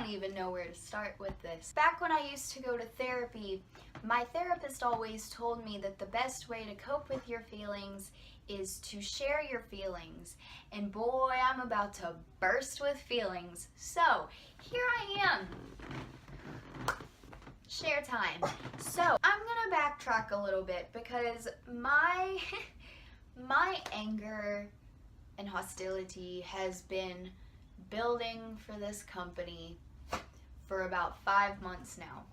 don't even know where to start with this. Back when I used to go to therapy, my therapist always told me that the best way to cope with your feelings is to share your feelings. And boy, I'm about to burst with feelings. So, here I am. Share time. So, I'm gonna backtrack a little bit because my anger and hostility has been building for this company for about 5 months now.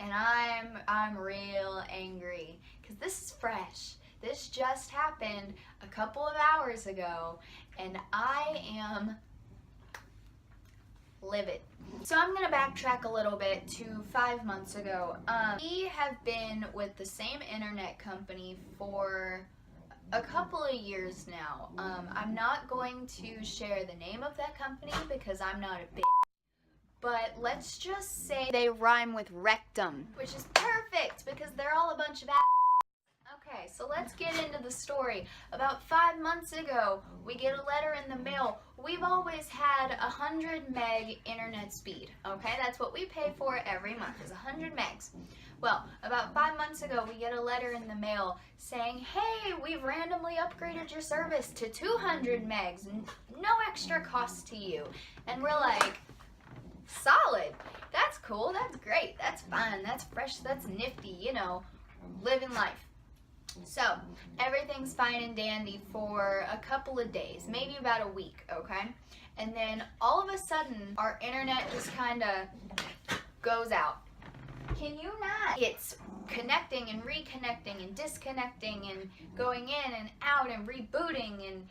And I'm real angry because this is fresh. This just happened a couple of hours ago and I am livid. So I'm gonna backtrack a little bit to 5 months ago. We have been with the same internet company for a couple of years now. I'm not going to share the name of that company because I'm not a bitch. But let's just say they rhyme with rectum, which is perfect because they're all a bunch of ass. Okay, so let's get into the story. About 5 months ago, we get a letter in the mail. We've always had 100 meg internet speed, okay? That's what we pay for every month, is 100 megs. Well, about 5 months ago, we get a letter in the mail saying, hey, we've randomly upgraded your service to 200 megs, no extra cost to you. And we're like, solid. That's cool, that's great, that's fun, that's fresh, that's nifty, you know, living life. So, everything's fine and dandy for a couple of days, maybe about a week, okay? And then all of a sudden, our internet just kind of goes out. Can you not? It's connecting and reconnecting and disconnecting and going in and out and rebooting, and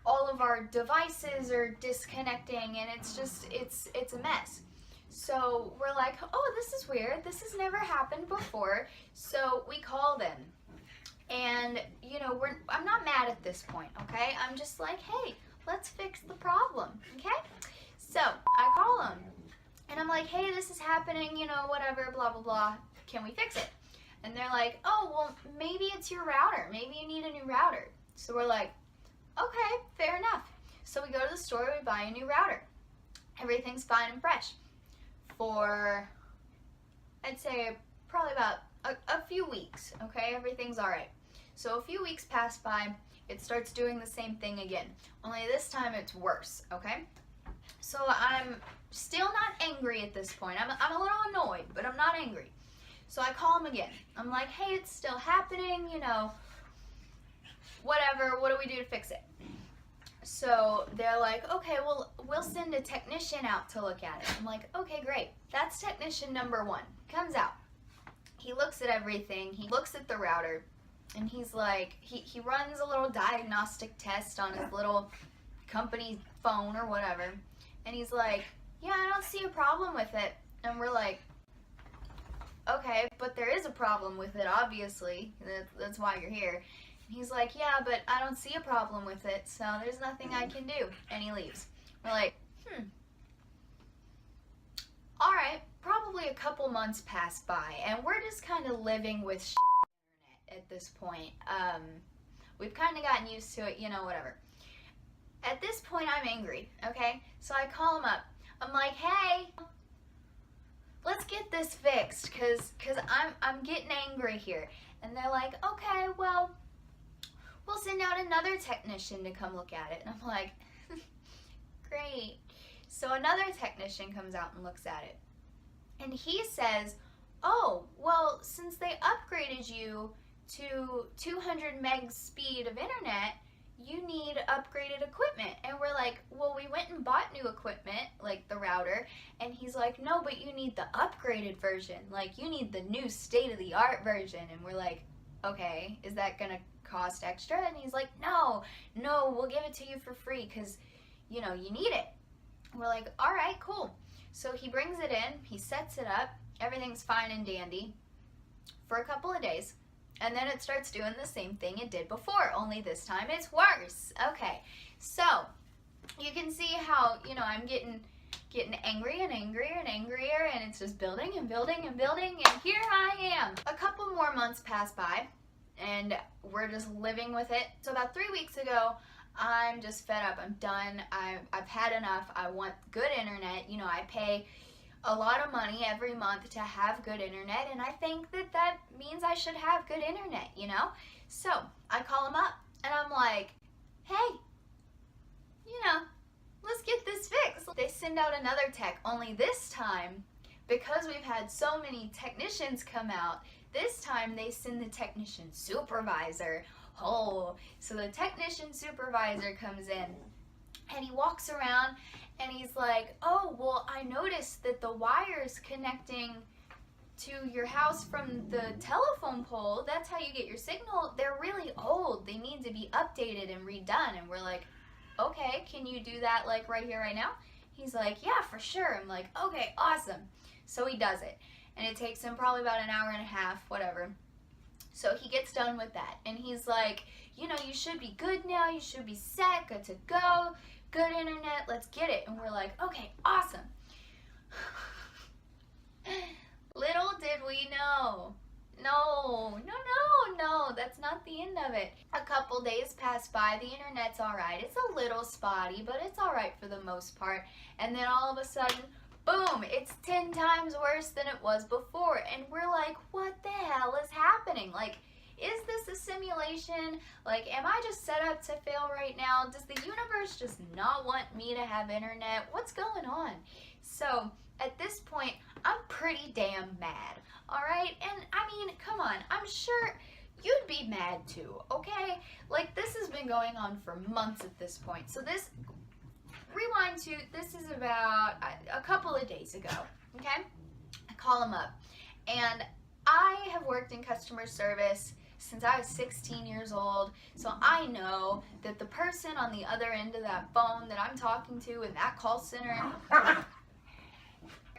all of our devices are disconnecting, and it's just, it's a mess. So we're like, oh, this is weird. This has never happened before. So we call them. And, you know, I'm not mad at this point, okay? I'm just like, hey, let's fix the problem, okay? So I call them, and I'm like, hey, this is happening, you know, whatever, blah, blah, blah. Can we fix it? And they're like, oh, well, maybe it's your router. Maybe you need a new router. So we're like, okay, fair enough. So we go to the store, we buy a new router. Everything's fine and fresh. For, I'd say, probably about a few weeks, okay? Everything's all right. So a few weeks pass by, it starts doing the same thing again. Only this time it's worse, okay? So I'm still not angry at this point. I'm a little annoyed, but I'm not angry. So I call them again. I'm like, hey, it's still happening, you know, whatever, what do we do to fix it? So they're like, okay, well, we'll send a technician out to look at it. I'm like, okay, great. That's technician number 1. Comes out. He looks at everything. He looks at the router, and he's like, he runs a little diagnostic test on his little company phone or whatever, and he's like, yeah, I don't see a problem with it. And we're like, okay, but there is a problem with it, obviously. That's why you're here. And he's like, yeah, but I don't see a problem with it, so there's nothing I can do. And he leaves. We're like, all right. Probably a couple months pass by, and we're just kind of living with shit internet at this point. We've kind of gotten used to it, you know, whatever. At this point, I'm angry, okay? So I call him up. I'm like, hey, let's get this fixed, cause I'm getting angry here. And they're like, okay, well, we'll send out another technician to come look at it. And I'm like, great. So another technician comes out and looks at it. And he says, oh, well, since they upgraded you to 200 megs speed of internet, you need upgraded equipment. And we're like, well, we went and bought new equipment, like the router. And he's like, no, but you need the upgraded version. Like, you need the new state-of-the-art version. And we're like, okay, is that going to cost extra? And he's like, no, we'll give it to you for free because, you know, you need it. We're like, all right, cool. So he brings it in, he sets it up, everything's fine and dandy for a couple of days, and then it starts doing the same thing it did before, only this time it's worse. Okay, so you can see how, you know, I'm getting angry and angrier and angrier, and it's just building and building and building, and here I am. A couple more months pass by, and we're just living with it. So about 3 weeks ago, I'm just fed up. I'm done. I've had enough. I want good internet. You know, I pay a lot of money every month to have good internet, and I think that that means I should have good internet, you know? So I call them up, and I'm like, hey, you know, let's get this fixed. They send out another tech, only this time, because we've had so many technicians come out, this time they send the technician supervisor. Oh, so the technician supervisor comes in, and he walks around, and he's like, oh, well, I noticed that the wires connecting to your house from the telephone pole, that's how you get your signal, they're really old. They need to be updated and redone. And we're like, okay, can you do that like right here, right now? He's like, yeah, for sure. I'm like, okay, awesome. So he does it. And it takes him probably about an hour and a half, whatever. So he gets done with that. And he's like, you know, you should be good now. You should be set, good to go, good internet, let's get it. And we're like, okay, awesome. Little did we know. No, that's not the end of it. A couple days pass by, the internet's alright. It's a little spotty, but it's alright for the most part. And then all of a sudden, boom, it's 10 times worse than it was before. And we're like, what the hell is happening? Like, is this a simulation? Like, am I just set up to fail right now? Does the universe just not want me to have internet? What's going on? So, at this point, I'm pretty damn mad, alright? And, I mean, come on, I'm sure you'd be mad too, okay? Like, this has been going on for months at this point. So this, rewind to, this is about a couple of days ago, okay? I call him up, and I have worked in customer service since I was 16 years old, so I know that the person on the other end of that phone that I'm talking to in that call center,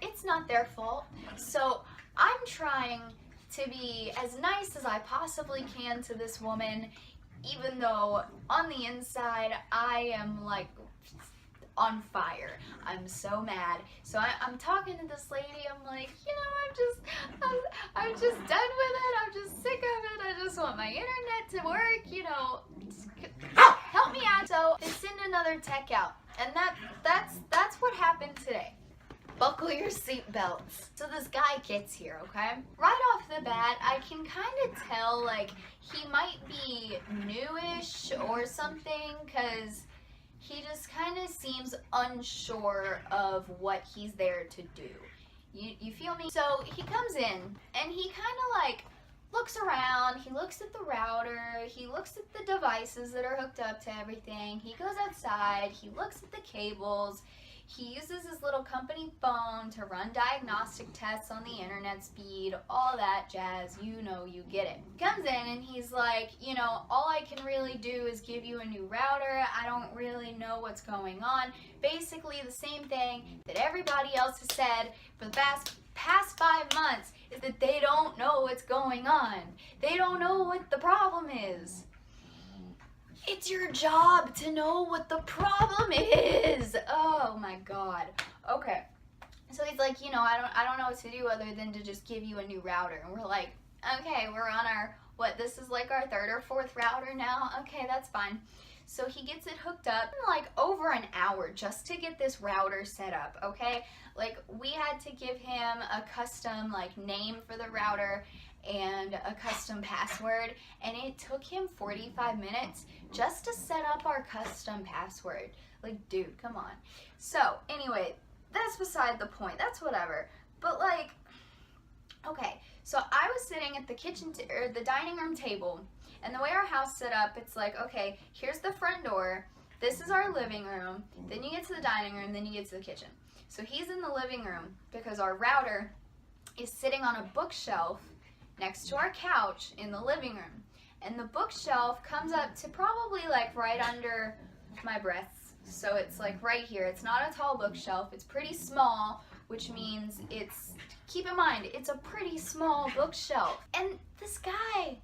it's not their fault. So I'm trying to be as nice as I possibly can to this woman, even though on the inside I am like on fire. I'm so mad. So I'm talking to this lady. I'm like, you know, I'm just done with it. I'm just sick of it. I just want my internet to work. You know, help me out. So they send another tech out, and that's what happened today. Buckle your seatbelts. So this guy gets here, okay? Right off the bat, I can kind of tell, like, he might be newish or something, because he just kind of seems unsure of what he's there to do. You feel me? So he comes in, and he kind of, like, looks around. He looks at the router. He looks at the devices that are hooked up to everything. He goes outside. He looks at the cables. He uses his little company phone to run diagnostic tests on the internet speed, all that jazz, you know, you get it. Comes in and he's like, you know, all I can really do is give you a new router. I don't really know what's going on. Basically the same thing that everybody else has said for the past 5 months is that they don't know what's going on. They don't know what the problem is. It's your job to know what the problem is. Oh my God. Okay. So he's like, you know, I don't know what to do other than to just give you a new router. And we're like, okay, we're on our, this is like our 3rd or 4th router now? Okay, that's fine. So he gets it hooked up in like over an hour just to get this router set up, okay? Like, we had to give him a custom like name for the router and a custom password, and it took him 45 minutes just to set up our custom password. Like, dude, come on. So anyway, that's beside the point. That's whatever. But like, okay, so I was sitting at the or the dining room table, and the way our house set up, it's like, okay, here's the front door, this is our living room, then you get to the dining room, then you get to the kitchen. So he's in the living room because our router is sitting on a bookshelf next to our couch in the living room. And the bookshelf comes up to probably like right under my breasts. So it's like right here. It's not a tall bookshelf. It's pretty small, which means it's, keep in mind, it's a pretty small bookshelf. And this guy,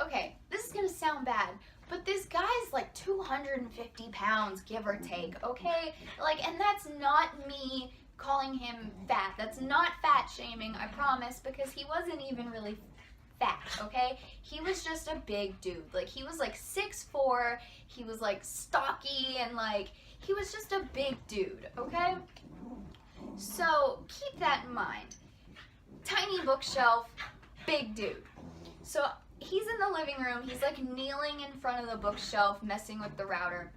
okay, this is gonna sound bad, but this guy's like 250 pounds, give or take, okay? Like, and that's not me calling him fat. That's not fat shaming, I promise, because he wasn't even really fat, okay? He was just a big dude. Like, he was like 6'4", he was like stocky, and like, he was just a big dude, okay? So keep that in mind. Tiny bookshelf, big dude. So he's in the living room, he's like kneeling in front of the bookshelf, messing with the router.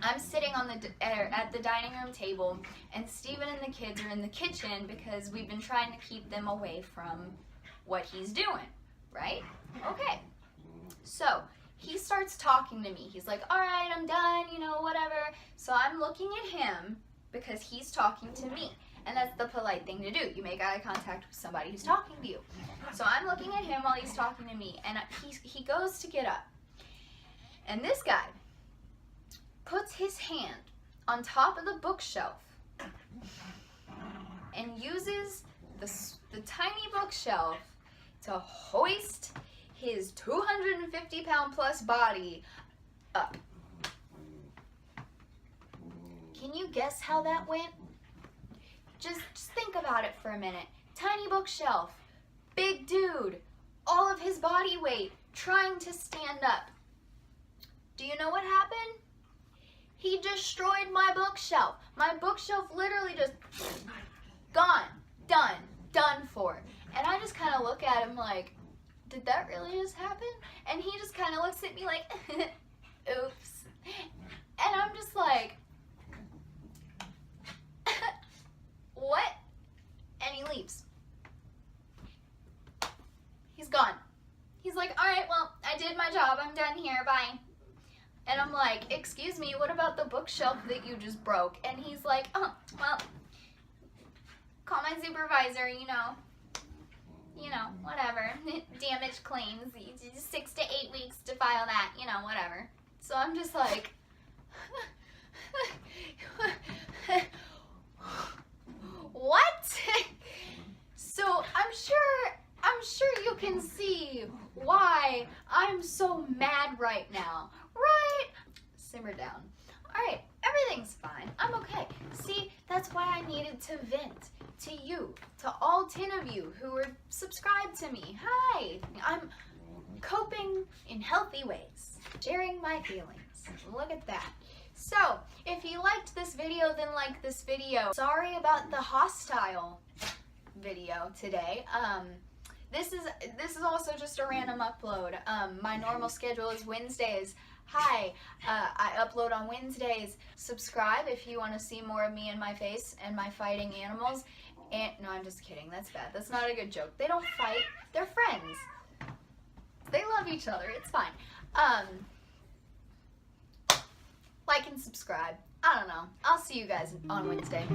I'm sitting on at the dining room table, and Steven and the kids are in the kitchen because we've been trying to keep them away from what he's doing, right? Okay. So he starts talking to me. He's like, all right, I'm done, you know, whatever. So I'm looking at him because he's talking to me. And that's the polite thing to do. You make eye contact with somebody who's talking to you. So I'm looking at him while he's talking to me, and he goes to get up. And this guy puts his hand on top of the bookshelf and uses the tiny bookshelf to hoist his 250-pound plus body up. Can you guess how that went? Just think about it for a minute. Tiny bookshelf, big dude, all of his body weight, trying to stand up. Do you know what happened? He destroyed my bookshelf. My bookshelf literally just gone, done for. And I just kind of look at him like, did that really just happen? And he just kind of looks at me like, oops. And I'm just like, what? And he leaves. He's gone. He's like, all right, well, I did my job. I'm done here. Bye. And I'm like, excuse me, what about the bookshelf that you just broke? And he's like, oh, well, call my supervisor, you know, whatever. Damage claims, 6 to 8 weeks to file that, you know, whatever. So I'm just like, what? So I'm sure you can see why I'm so mad right now, right? Simmer down. All right, everything's fine. I'm okay. See, that's why I needed to vent to you, to all 10 of you who are subscribed to me. Hi, I'm coping in healthy ways, sharing my feelings. Look at that. So, if you liked this video, then like this video. Sorry about the hostile video today. This is also just a random upload. My normal schedule is Wednesdays. Hi, I upload on Wednesdays. Subscribe if you want to see more of me and my face and my fighting animals. And no, I'm just kidding. That's bad. That's not a good joke. They don't fight. They're friends. They love each other. It's fine. Like and subscribe. I don't know. I'll see you guys on Wednesday.